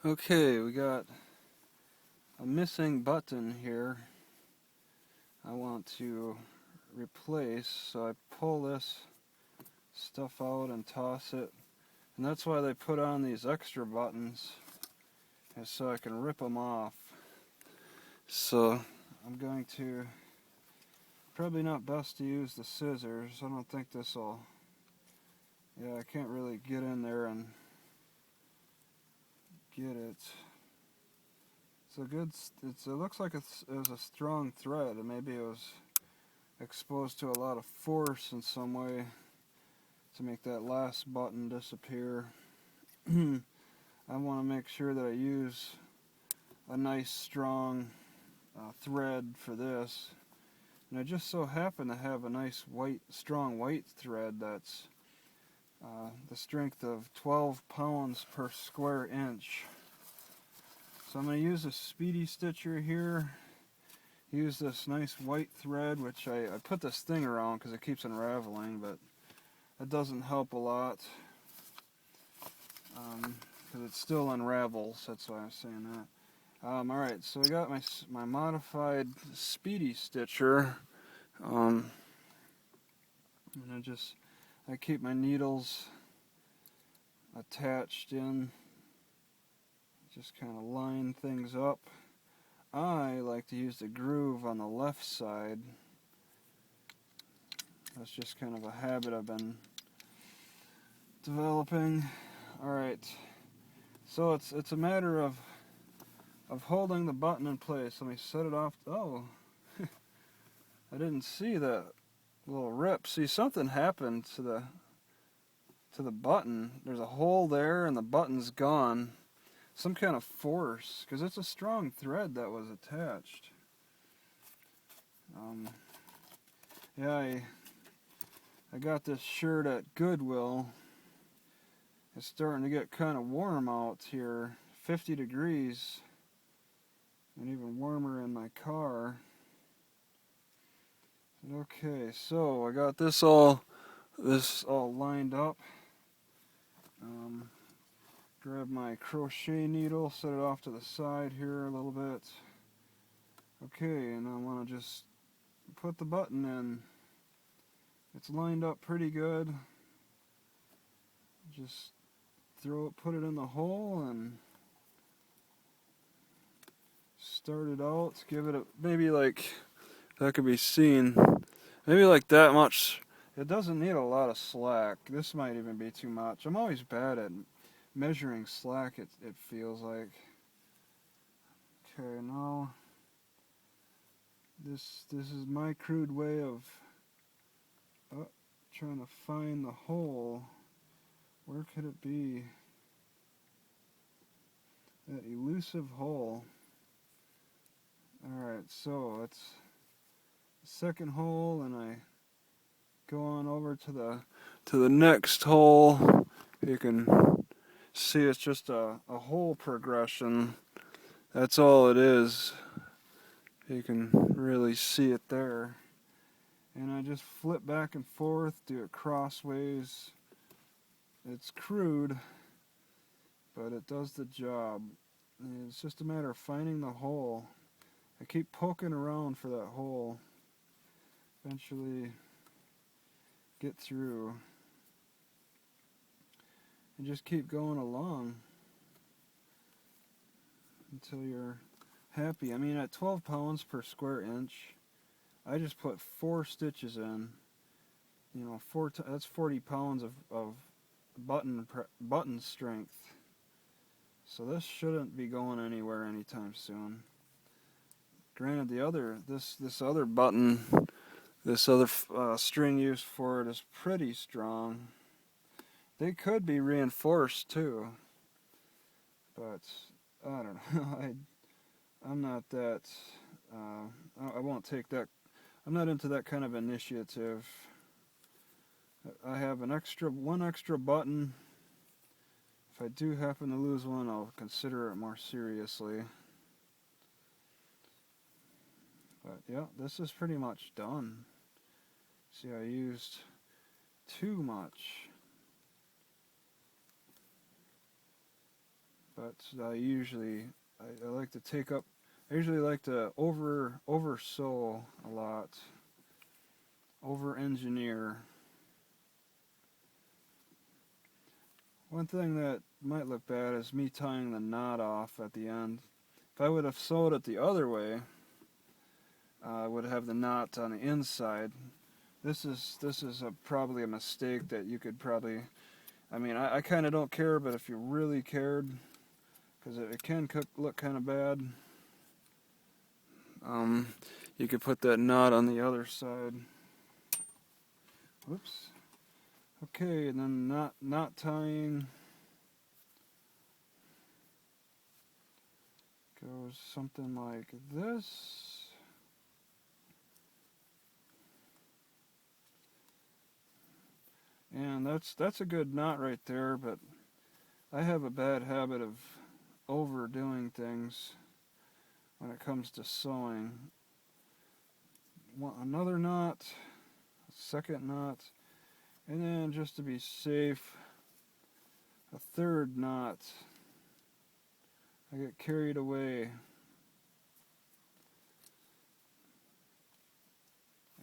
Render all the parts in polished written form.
Okay, we got a missing button here I want to replace, so I pull this stuff out and toss it, and that's why they put on these extra buttons, is so I can rip them off. So I'm going to, probably not best to use the scissors. I don't think this will, yeah, I can't really get in there and get it. It's a good, it looks like it was a strong thread, and maybe it was exposed to a lot of force in some way to make that last button disappear. I want to make sure that I use a nice strong thread for this, and I just so happen to have a nice strong white thread that's the strength of 12 pounds per square inch. So I'm going to use a Speedy Stitcher here. Use this nice white thread, which I put this thing around because it keeps unraveling, but it doesn't help a lot because it still unravels. That's why I'm saying that. Alright, so I got my modified Speedy Stitcher, and I keep my needles attached in, just kind of line things up. I like to use the groove on the left side. That's just kind of a habit I've been developing. Alright, so it's a matter of holding the button in place. Let me set it off. Oh, I didn't see that little rip. See, something happened to the button. There's a hole there and the button's gone. Some kind of force, because it's a strong thread that was attached. Yeah, I got this shirt at Goodwill. It's starting to get kind of warm out here, 50 degrees, and even warmer in my car. Okay, so I got this all lined up. Grab my crochet needle, set it off to the side here a little bit. Okay, and I want to just put the button in. It's lined up pretty good. Just put it in the hole and start it out. Give it maybe like, that could be seen, maybe like that much. It doesn't need a lot of slack. This might even be too much. I'm always bad at measuring slack, it feels like. Okay, now this is my crude way of trying to find the hole. Where could it be? That elusive hole. Alright, so it's the second hole, and I go on over to the next hole. You can see it's just a hole progression. That's all it is. You can really see it there. And I just flip back and forth, do it crossways. It's crude, but it does the job. And it's just a matter of finding the hole. I keep poking around for that hole. Eventually get through. And just keep going along until you're happy. I mean, at 12 pounds per square inch, I just put 4 stitches in. You know, that's 40 pounds of button strength. So this shouldn't be going anywhere anytime soon. Granted, this other button, this other string used for it is pretty strong. They could be reinforced too, but I don't know. I'm not that. I won't take that. I'm not into that kind of initiative. I have one extra button. If I do happen to lose one, I'll consider it more seriously. But yeah, this is pretty much done. See, I used too much. but I usually I like to take up. I usually like to over sew a lot, over engineer. One thing that might look bad is me tying the knot off at the end. If I would have sewed it the other way, I would have the knot on the inside. This is probably a mistake that you could probably. I mean, I kind of don't care, but if you really cared, because it can look kind of bad, you could put that knot on the other side. Whoops. Okay, and then knot tying goes something like this. And that's a good knot right there, but I have a bad habit of overdoing things when it comes to sewing. Another knot, a second knot, and then just to be safe, a third knot. I get carried away.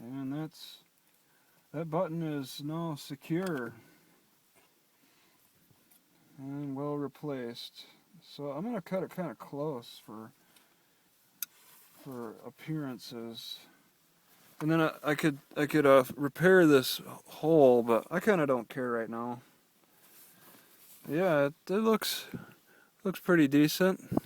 And that button is now secure and well replaced. So I'm going to cut it kind of close for appearances. And then I could repair this hole, but I kind of don't care right now. Yeah, it looks pretty decent.